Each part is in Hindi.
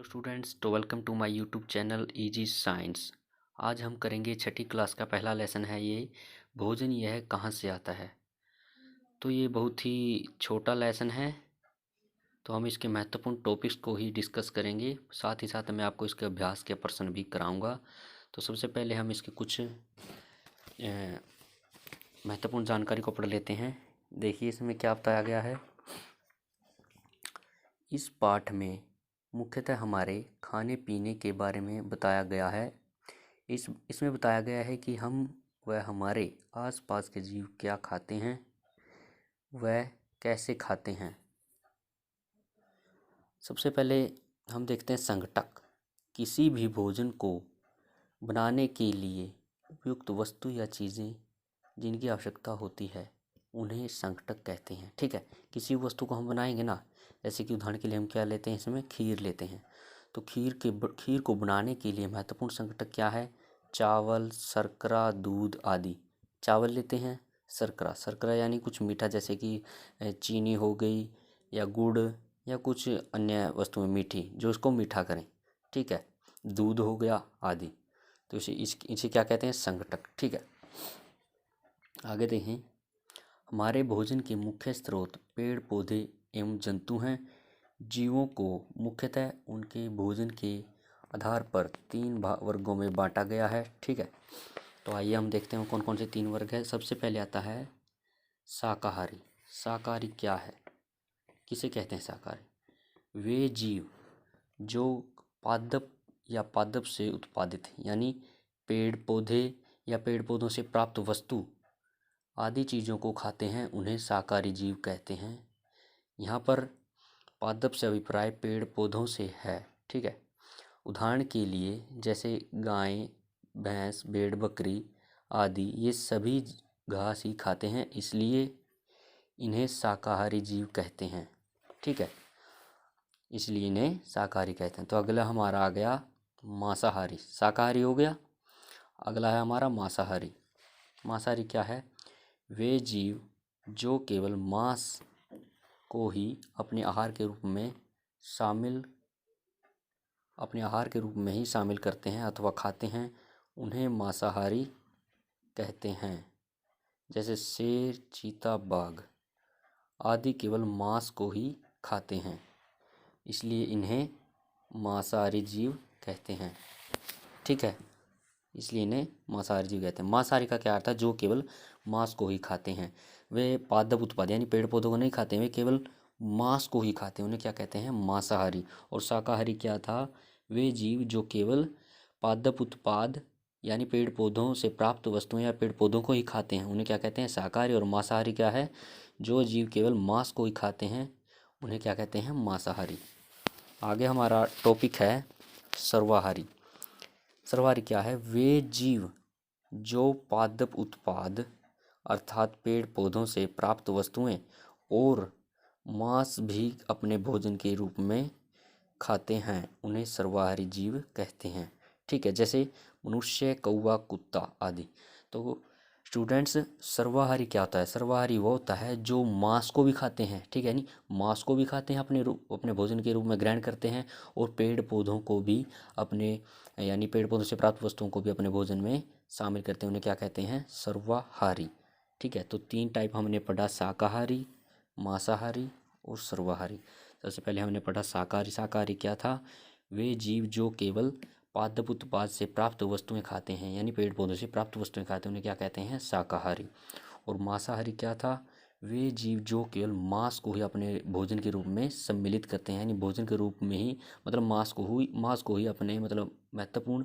हेलो स्टूडेंट्स, तो welcome to my YouTube channel easy science. आज हम करेंगे छठी क्लास का पहला लेसन है ये भोजन यह कहाँ से आता है। तो ये बहुत ही छोटा लेसन है, तो हम इसके महत्वपूर्ण टॉपिक्स को ही डिस्कस करेंगे। साथ ही साथ मैं आपको इसके अभ्यास के प्रश्न भी कराऊंगा। तो सबसे पहले हम इसके कुछ महत्वपूर्ण जानकारी को पढ़ लेते हैं। देखिए इसमें क्या बताया गया है। इस पाठ में मुख्यतः हमारे खाने पीने के बारे में बताया गया है। इसमें बताया गया है कि हम वह हमारे आसपास के जीव क्या खाते हैं, वह कैसे खाते हैं। सबसे पहले हम देखते हैं संघटक। किसी भी भोजन को बनाने के लिए उपयुक्त वस्तु या चीज़ें जिनकी आवश्यकता होती है उन्हें संघटक कहते हैं। ठीक है, किसी वस्तु को हम बनाएंगे ना, जैसे कि उदाहरण के लिए हम क्या लेते हैं, इसमें खीर लेते हैं। तो खीर को बनाने के लिए महत्वपूर्ण संघटक क्या है? चावल, शर्करा, दूध आदि। चावल लेते हैं, शर्करा यानी कुछ मीठा, जैसे कि चीनी हो गई या गुड़ या कुछ अन्य वस्तुएं मीठी जो उसको मीठा करें। ठीक है, दूध हो गया आदि। तो इसे क्या कहते हैं? संघटक। ठीक है, आगे देखें। हमारे भोजन के मुख्य स्रोत पेड़ पौधे एवं जंतु हैं। जीवों को मुख्यतः उनके भोजन के आधार पर तीन वर्गों में बांटा गया है। ठीक है, तो आइए हम देखते हैं कौन कौन से तीन वर्ग है। सबसे पहले आता है शाकाहारी। शाकाहारी क्या है, किसे कहते हैं शाकाहारी? वे जीव जो पादप या पादप से उत्पादित हैं, यानी पेड़ पौधे या पेड़ पौधों से प्राप्त वस्तु आदि चीज़ों को खाते हैं, उन्हें शाकाहारी जीव कहते हैं। यहाँ पर पादप से अभिप्राय पेड़ पौधों से है। ठीक है, उदाहरण के लिए जैसे गाय, भैंस, भेड़, बकरी आदि ये सभी घास ही खाते हैं, इसलिए इन्हें शाकाहारी जीव कहते हैं। ठीक है, इसलिए इन्हें शाकाहारी कहते हैं। तो अगला हमारा आ गया मांसाहारी। शाकाहारी हो गया, अगला है हमारा मांसाहारी। मांसाहारी क्या है? वे जीव जो केवल मांस को ही अपने आहार के रूप में शामिल करते हैं अथवा खाते हैं, उन्हें मांसाहारी कहते हैं। जैसे शेर, चीता, बाघ आदि केवल मांस को ही खाते हैं, इसलिए इन्हें मांसाहारी जीव कहते हैं। ठीक है, इसलिए इन्हें मांसाहारी जीव कहते हैं। मांसाहारी का क्या अर्थ है? जो केवल मांस को ही खाते हैं। वे पादप उत्पाद यानी पेड़ पौधों को नहीं खाते हैं, वे केवल मांस को ही खाते हैं, उन्हें क्या कहते हैं? मांसाहारी। और शाकाहारी क्या था? वे जीव जो केवल पादप उत्पाद यानी पेड़ पौधों से प्राप्त वस्तुएं या पेड़ पौधों को ही खाते हैं, उन्हें क्या कहते हैं? शाकाहारी। और मांसाहारी क्या है? जो जीव केवल मांस को ही खाते हैं, उन्हें क्या कहते हैं? मांसाहारी। आगे हमारा टॉपिक है सर्वाहारी। सर्वाहारी क्या है? वे जीव जो पादप उत्पाद अर्थात पेड़ पौधों से प्राप्त वस्तुएं और मांस भी अपने भोजन के रूप में खाते हैं, उन्हें सर्वाहारी जीव कहते हैं। ठीक है, जैसे मनुष्य, कौवा, कुत्ता आदि। तो स्टूडेंट्स, सर्वाहारी क्या होता है? सर्वाहारी वो होता है जो मांस को भी खाते हैं। ठीक है, नहीं, मांस को भी खाते हैं, अपने भोजन के रूप में ग्रहण करते हैं, और पेड़ पौधों को भी अपने यानी पेड़ पौधों से प्राप्त वस्तुओं को भी अपने भोजन में शामिल करते हैं, उन्हें क्या कहते हैं? सर्वाहारी। ठीक है, तो तीन टाइप हमने पढ़ा, शाकाहारी, मांसाहारी और सर्वाहारी। सबसे पहले हमने पढ़ा शाकाहारी। शाकाहारी क्या था? वे जीव जो केवल पादप उत्पाद से प्राप्त वस्तुएं खाते हैं, यानी पेड़ पौधों से प्राप्त वस्तुएं खाते हैं, उन्हें क्या कहते हैं? शाकाहारी। और मांसाहारी क्या था? वे जीव जो केवल मांस को ही अपने भोजन के रूप में सम्मिलित करते हैं, यानी भोजन के रूप में ही मतलब मांस को ही अपने मतलब महत्वपूर्ण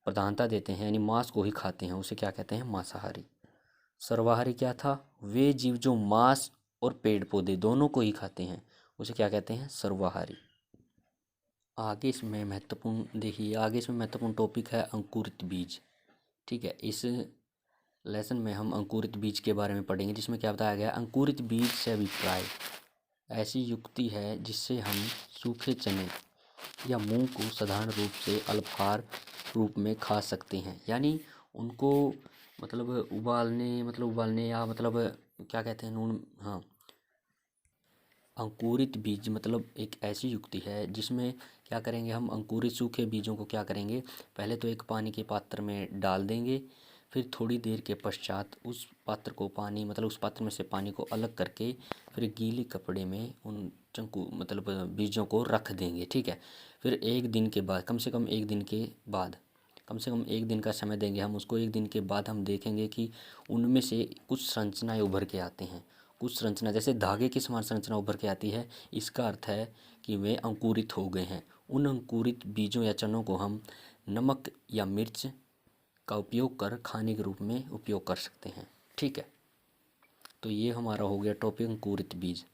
प्रधानता देते हैं, यानी मांस को ही खाते हैं, उसे क्या कहते हैं? मांसाहारी। सर्वाहारी क्या था? वे जीव जो मांस और पेड़ पौधे दोनों को ही खाते हैं, उसे क्या कहते हैं? सर्वाहारी। आगे इसमें महत्वपूर्ण टॉपिक है अंकुरित बीज। ठीक है, इस लेसन में हम अंकुरित बीज के बारे में पढ़ेंगे, जिसमें क्या बताया गया? अंकुरित बीज से अभिप्राय ऐसी युक्ति है जिससे हम सूखे चने या मूंग को साधारण रूप से अल्पाहार रूप में खा सकते हैं, यानी उनको मतलब उबालने या मतलब क्या कहते हैं, नून, हाँ, अंकुरित बीज मतलब एक ऐसी युक्ति है जिसमें क्या करेंगे, हम अंकुरित सूखे बीजों को क्या करेंगे, पहले तो एक पानी के पात्र में डाल देंगे, फिर थोड़ी देर के पश्चात उस पात्र को पानी मतलब उस पात्र में से पानी को अलग करके फिर गीले कपड़े में उन चंकू मतलब बीजों को रख देंगे। ठीक है। फिर एक दिन के बाद, कम से कम एक दिन के बाद, कम से कम एक दिन का समय देंगे हम उसको। एक दिन के बाद हम देखेंगे कि उनमें से कुछ संरचनाएं उभर के आती हैं। कुछ संरचना जैसे धागे की समान संरचना उभर के आती है, इसका अर्थ है कि वे अंकुरित हो गए हैं। उन अंकुरित बीजों या चनों को हम नमक या मिर्च का उपयोग कर खाने के रूप में उपयोग कर सकते हैं। ठीक है। तो ये हमारा हो गया टॉपिक अंकुरित बीज।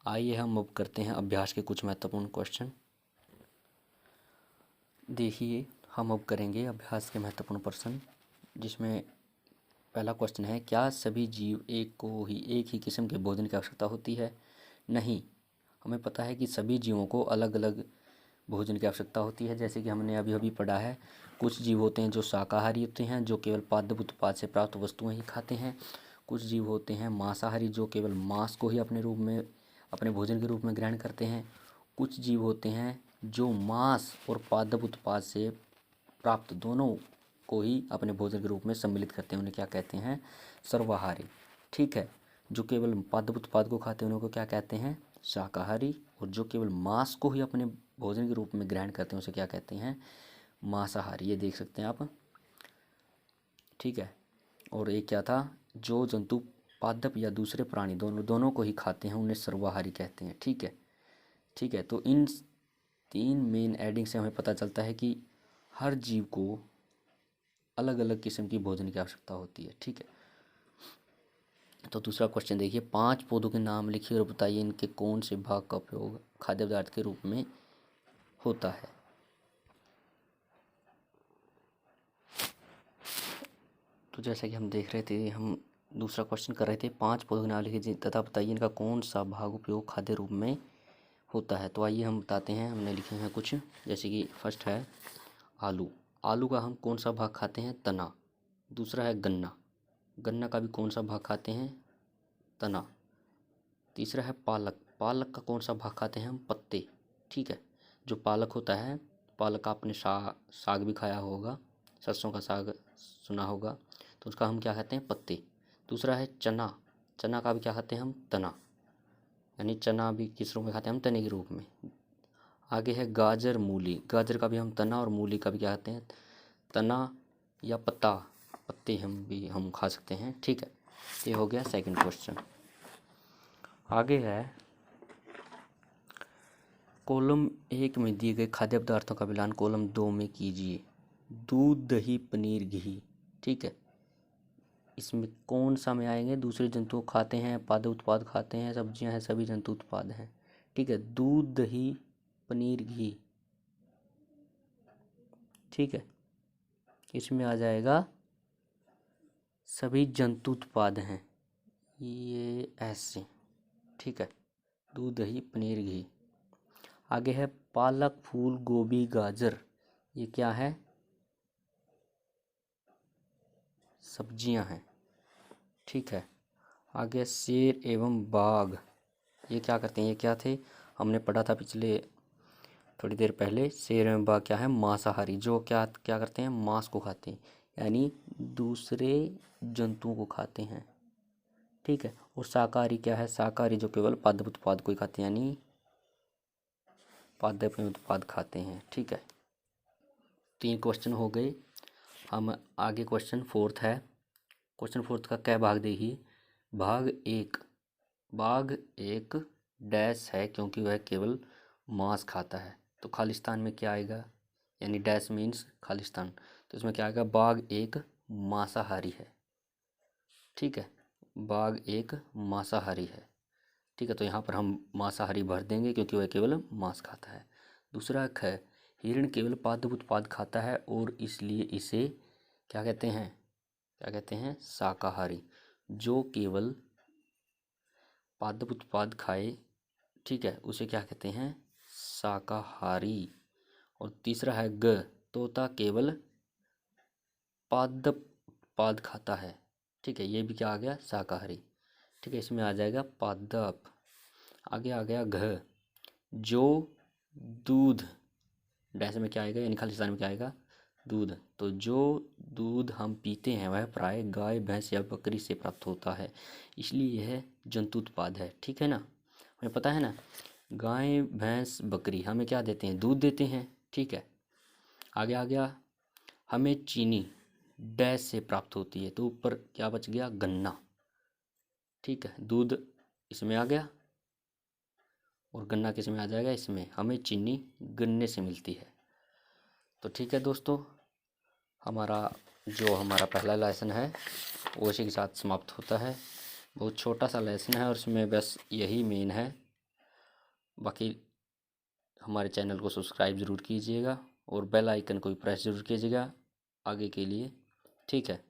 आइए हम अब करते हैं अभ्यास के कुछ महत्वपूर्ण क्वेश्चन। देखिए, हम अब करेंगे अभ्यास के महत्वपूर्ण प्रश्न, जिसमें पहला क्वेश्चन है, क्या सभी जीव एक ही किस्म के भोजन की आवश्यकता होती है? नहीं। हमें पता है कि सभी जीवों को अलग अलग भोजन की आवश्यकता होती है। जैसे कि हमने अभी अभी पढ़ा है, कुछ जीव होते हैं जो शाकाहारी होते हैं, जो केवल पादप उत्पाद से प्राप्त वस्तुएं ही खाते हैं। कुछ जीव होते हैं मांसाहारी, जो केवल मांस को ही अपने भोजन के रूप में ग्रहण करते हैं। कुछ जीव होते हैं जो मांस और पादप उत्पाद से प्राप्त दोनों को ही अपने भोजन के रूप में सम्मिलित करते हैं। उन्हें क्या कहते हैं? सर्वाहारी। ठीक है। जो केवल पादप उत्पाद को खाते हैं उनको क्या कहते हैं? शाकाहारी। और जो केवल मांस को ही अपने भोजन के रूप में ग्रहण करते हैं उसे क्या कहते हैं? मांसाहारी। ये देख सकते हैं आप। ठीक है। और एक क्या था, जो जंतु पादप या दूसरे प्राणी दोनों को ही खाते हैं उन्हें सर्वाहारी कहते हैं। ठीक है। ठीक है। तो इन तीन मेन एडिंग से हमें पता चलता है कि हर जीव को अलग अलग किस्म की भोजन की आवश्यकता होती है। ठीक है। तो दूसरा क्वेश्चन देखिए, 5 पौधों के नाम लिखिए और बताइए इनके कौन से भाग का उपयोग खाद्य पदार्थ के रूप में होता है। तो जैसा कि हम देख रहे थे, हम दूसरा क्वेश्चन कर रहे थे, 5 पौधों के नाम लिखिए तथा बताइए इनका कौन सा भाग उपयोग खाद्य रूप में होता है। तो आइए हम बताते हैं। हमने लिखे हैं कुछ, जैसे कि फर्स्ट है आलू। आलू का हम कौन सा भाग खाते हैं? तना। दूसरा है गन्ना। गन्ना का भी कौन सा भाग खाते हैं? तना। तीसरा है पालक। पालक का कौन सा भाग खाते हैं हम? पत्ते। ठीक है। जो पालक होता है, पालक का आपने साग भी खाया होगा, सरसों का साग सुना होगा, तो उसका हम क्या कहते हैं? पत्ते। दूसरा है चना। चना का भी क्या खाते हैं हम? तना। यानी चना भी किस रूप में खाते हैं हम? तने के रूप में। आगे है गाजर, मूली। गाजर का भी हम तना और मूली का भी क्या कहते हैं? तना या पत्ता। पत्ते हम खा सकते हैं। ठीक है। ये हो गया सेकंड क्वेश्चन। आगे है कॉलम 1 में दिए गए खाद्य पदार्थों का मिलान कॉलम 2 में कीजिए। दूध, दही, पनीर, घी। ठीक है। इसमें कौन सा में आएंगे? दूसरे जंतु खाते हैं, पादप उत्पाद खाते हैं, सब्जियां हैं, सभी जंतु उत्पाद हैं। ठीक है। दूध, दही, पनीर, घी। ठीक है। इसमें आ जाएगा सभी जंतु उत्पाद हैं, ये ऐसे। ठीक है। दूध, दही, पनीर, घी। आगे है पालक, फूल गोभी, गाजर। ये क्या है? सब्जियां हैं। ठीक है। आगे शेर एवं बाघ। ये क्या करते हैं? ये क्या थे? हमने पढ़ा था पिछले थोड़ी देर पहले। शेर एवं बाघ क्या है? मांसाहारी। जो क्या क्या करते हैं? मांस को खाते हैं, यानी दूसरे जंतुओं को खाते हैं। ठीक है। और शाकाहारी क्या है? शाकाहारी जो केवल पादप उत्पाद को ही खाते हैं, यानी पादप उत्पाद खाते हैं। ठीक है। 3 क्वेश्चन हो गए। हम आगे क्वेश्चन फोर्थ है। क्वेश्चन फोर्थ का क्या भाग देखिए। भाग 1। भाग 1 डैश है क्योंकि वह केवल मांस खाता है। तो खालिस्तान में क्या आएगा? यानी डैश मीन्स खालिस्तान। तो इसमें क्या आएगा? भाग 1 मांसाहारी है। ठीक है। भाग 1 मांसाहारी है। ठीक है। तो यहाँ पर हम मांसाहारी भर देंगे क्योंकि वह केवल मांस खाता है। दूसरा है हिरण केवल पादप उत्पाद खाता है और इसलिए इसे क्या कहते हैं? क्या कहते हैं? शाकाहारी। जो केवल पादप उत्पाद खाए, ठीक है, उसे क्या कहते हैं? शाकाहारी। और तीसरा है तोता केवल पादप उत्पाद खाता है। ठीक है। ये भी क्या आ गया? शाकाहारी। ठीक है। इसमें आ जाएगा पादप। आगे आ गया घ, जो दूध, डैश में क्या आएगा यानी खाली स्थान में क्या आएगा, दूध। तो जो दूध हम पीते हैं वह प्राय गाय, भैंस या बकरी से प्राप्त होता है, इसलिए यह जंतु उत्पाद है। ठीक है ना, हमें पता है ना, गाय, भैंस, बकरी हमें क्या देते हैं, दूध देते हैं। ठीक है, आगे आ गया, हमें चीनी डैश से प्राप्त होती है, तो ऊपर क्या बच गया, गन्ना। ठीक है, दूध इसमें आ गया और गन्ना किस में आ जाएगा, इसमें। हमें चीनी गन्ने से मिलती है। तो ठीक है दोस्तों, हमारा पहला लेसन है वो इसी के साथ समाप्त होता है। बहुत छोटा सा लेसन है और उसमें बस यही मेन है। बाकी हमारे चैनल को सब्सक्राइब ज़रूर कीजिएगा और बेल आइकन को भी प्रेस ज़रूर कीजिएगा आगे के लिए। ठीक है।